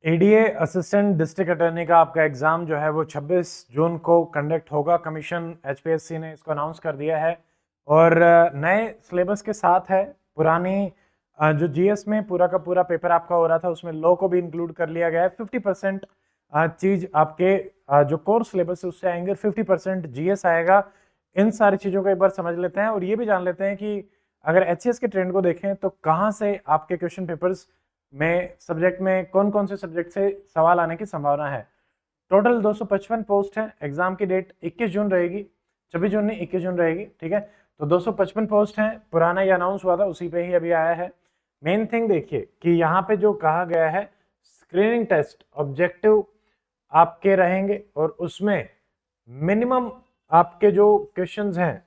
ADA assistant district attorney का आपका exam जो है वो 26 जून को कंडक्ट होगा। कमीशन एचपीएससी ने इसको अनाउंस कर दिया है और नए सिलेबस के साथ है। पुरानी जो जीएस में पूरा का पूरा पेपर आपका हो रहा था उसमें लॉ को भी इंक्लूड कर लिया गया है। 50% चीज आपके जो कोर सिलेबस है उससे आएंगे, 50% जीएस आएगा। इन सारी चीजों को एक बार समझ लेते हैं और ये भी जान लेते हैं कि अगर एचसीएस के ट्रेंड को देखें तो कहाँ से आपके क्वेश्चन पेपर्स में सब्जेक्ट में कौन कौन से सब्जेक्ट से सवाल आने की संभावना है। टोटल 255 पोस्ट है। एग्जाम की डेट 21 जून रहेगी, 26 जून नहीं 21 जून रहेगी, ठीक है। तो 255 पोस्ट हैं। पुराना ये अनाउंस हुआ था उसी पे ही अभी आया है। मेन थिंग देखिए कि यहाँ पे जो कहा गया है स्क्रीनिंग टेस्ट ऑब्जेक्टिव आपके रहेंगे और उसमें मिनिमम आपके जो क्वेश्चंस हैं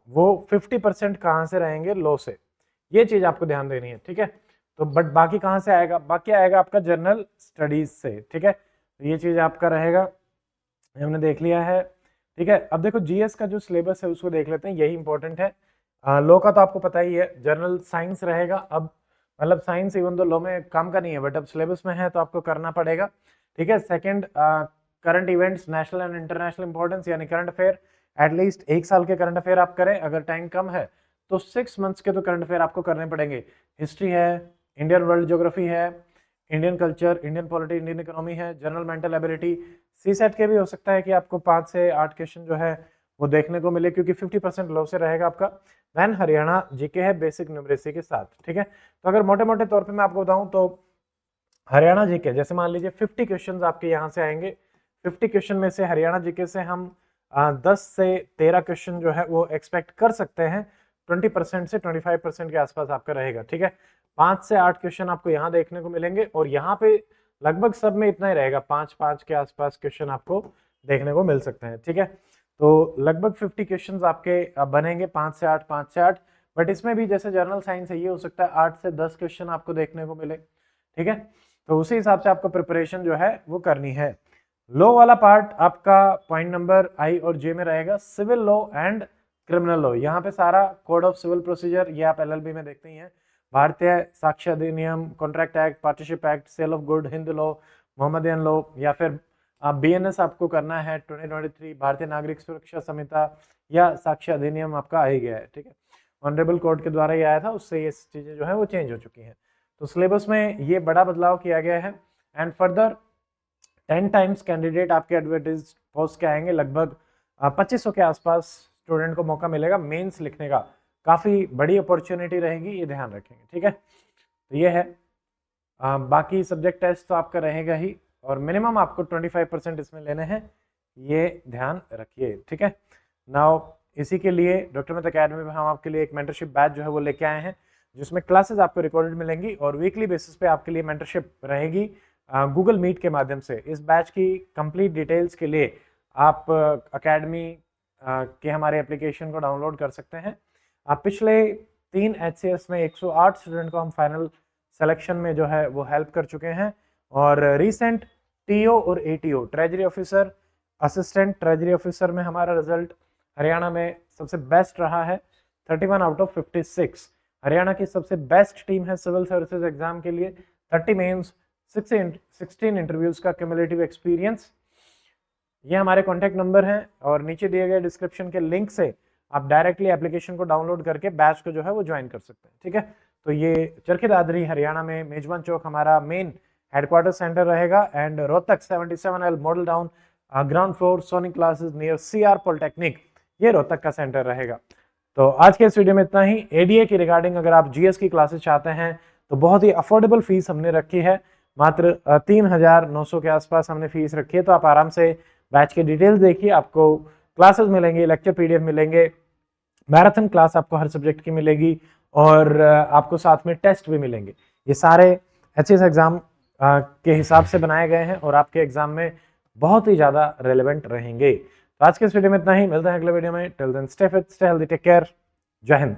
वो 50% कहाँ से रहेंगे, लॉ से। ये चीज आपको ध्यान देनी है, ठीक है। तो बट बाकी कहाँ से आएगा, बाकी आएगा आपका जनरल स्टडीज से, ठीक है। तो ये चीज आपका रहेगा, हमने देख लिया है, ठीक है। अब देखो जीएस का जो सिलेबस है उसको देख लेते हैं, यही इंपॉर्टेंट है। लॉ का तो आपको पता ही है, जनरल साइंस रहेगा। अब मतलब साइंस इवन तो लॉ में काम का नहीं है बट अब सिलेबस में है तो आपको करना पड़ेगा, ठीक है। Second current events, national and international importance यानी करंट अफेयर, एटलीस्ट 1 साल के करंट अफेयर आप करें। अगर टाइम कम है तो 6 मंथ्स के तो करंट अफेयर आपको करने पड़ेंगे। हिस्ट्री है, इंडियन वर्ल्ड ज्योग्राफी है, Indian culture, Indian polity, Indian economy है, जनरल मेंटल एबिलिटी। सीसेट के भी हो सकता है कि आपको 5 से 8 क्वेश्चन जो है वो देखने को मिले क्योंकि 50% लॉ से रहेगा आपका। देन हरियाणा जीके है बेसिक न्यूमरेसी के साथ, ठीक है। तो अगर मोटे मोटे तौर पे मैं आपको बताऊं तो हरियाणा जीके जैसे मान लीजिए 50 क्वेश्चन आपके यहाँ से आएंगे। 50 क्वेश्चन में से हरियाणा जीके से हम 10 से 13 क्वेश्चन जो है वो एक्सपेक्ट कर सकते हैं। 20% से 25% के आसपास आपका रहेगा, ठीक है। 5 से 8 क्वेश्चन आपको यहाँ देखने को मिलेंगे और यहाँ पे लगभग सब में इतना ही रहेगा, 5 के आसपास क्वेश्चन आपको देखने को मिल सकते हैं, ठीक है। तो लगभग 50 क्वेश्चन आपके बनेंगे 5 से 8। बट इसमें भी जैसे जनरल साइंस है ये हो सकता है 8 से 10 क्वेश्चन आपको देखने को मिले, ठीक है। तो उसी हिसाब से आपको प्रिपरेशन जो है वो करनी है। लॉ वाला पार्ट आपका पॉइंट नंबर आई और जे में रहेगा, civil law and criminal law. यहाँ पे सारा कोड ऑफ सिविल प्रोसीजर ये आप एलएलबी में देखते ही हैं, भारतीय साक्ष्य अधिनियम, contract act, partnership act, sale of good, Hindu law, Mohammedan law, या फिर बीएनएस आपको करना है 2023, भारतीय नागरिक सुरक्षा संहिता या साक्ष्य अधिनियम आपका आ ही गया है, ठीक है। ऑनरेबल कोर्ट के द्वारा ये आया था, उससे ये चीजें जो है वो चेंज हो चुकी हैं। तो सिलेबस में ये बड़ा बदलाव किया गया है। एंड फर्दर 10 टाइम्स कैंडिडेट आपके एडवर्टाइज पोस्ट के आएंगे। लगभग 2500 के आसपास स्टूडेंट को मौका मिलेगा मेंस लिखने का। काफी बड़ी अपॉर्चुनिटी रहेगी, ये ध्यान रखेंगे, ठीक है। तो ये है। बाकी सब्जेक्ट टेस्ट तो आपका रहेगा ही और मिनिमम आपको 25% इसमें लेने हैं, ये ध्यान रखिए, ठीक है। नाउ इसी के लिए डॉक्टर मित्तल अकेडमी में हम आपके लिए एक मेंटरशिप बैच जो है वो लेके आए हैं जिसमें क्लासेस आपको रिकॉर्डेड मिलेंगी और वीकली बेसिस पे आपके लिए मेंटरशिप रहेगी गूगल मीट के माध्यम से। इस बैच की कंप्लीट डिटेल्स के लिए आप अकेडमी के हमारे एप्लीकेशन को डाउनलोड कर सकते हैं। आप पिछले 3 एचसीएस में 108 स्टूडेंट को हम फाइनल सिलेक्शन में जो है वो हेल्प कर चुके हैं और रिसेंट टीओ और ATO treasury officer, assistant treasury officer में हमारा रिजल्ट हरियाणा में सबसे बेस्ट रहा है, 31 आउट ऑफ 56। हरियाणा की सबसे बेस्ट टीम है सिविल सर्विसेज एग्जाम के लिए। 30 मेंस, 16 इंटरव्यूज का क्यूमुलेटिव एक्सपीरियंस। ये हमारे कॉन्टैक्ट नंबर हैं और नीचे दिए गए डिस्क्रिप्शन के लिंक से आप डायरेक्टली एप्लीकेशन को डाउनलोड करके बैच को जो है वो ज्वाइन कर सकते हैं, ठीक है। तो ये चरखी दादरी हरियाणा में मेजबान चौक हमारा मेन हेडक्वार्टर सेंटर रहेगा and Rohtak 77L model town ground floor Soni classes near CR polytechnic, ये रोहतक का सेंटर रहेगा। तो आज के इस वीडियो में इतना ही। एडीए की रिगार्डिंग अगर आप जीएस की क्लासेस चाहते हैं तो बहुत ही अफोर्डेबल फीस हमने रखी है, मात्र 3900 के आसपास हमने फीस रखी है। तो आप आराम से बैच के डिटेल्स देखिए, आपको क्लासेस मिलेंगे, लेक्चर पीडीएफ मिलेंगे, मैराथन क्लास आपको हर सब्जेक्ट की मिलेगी और आपको साथ में टेस्ट भी मिलेंगे। ये सारे एचएस एग्जाम के हिसाब से बनाए गए हैं और आपके एग्जाम में बहुत ही ज्यादा रेलेवेंट रहेंगे। तो आज के इस वीडियो में इतना ही, मिलते हैं अगले वीडियो में। Till then stay fit, stay healthy, take care, Jai Hind.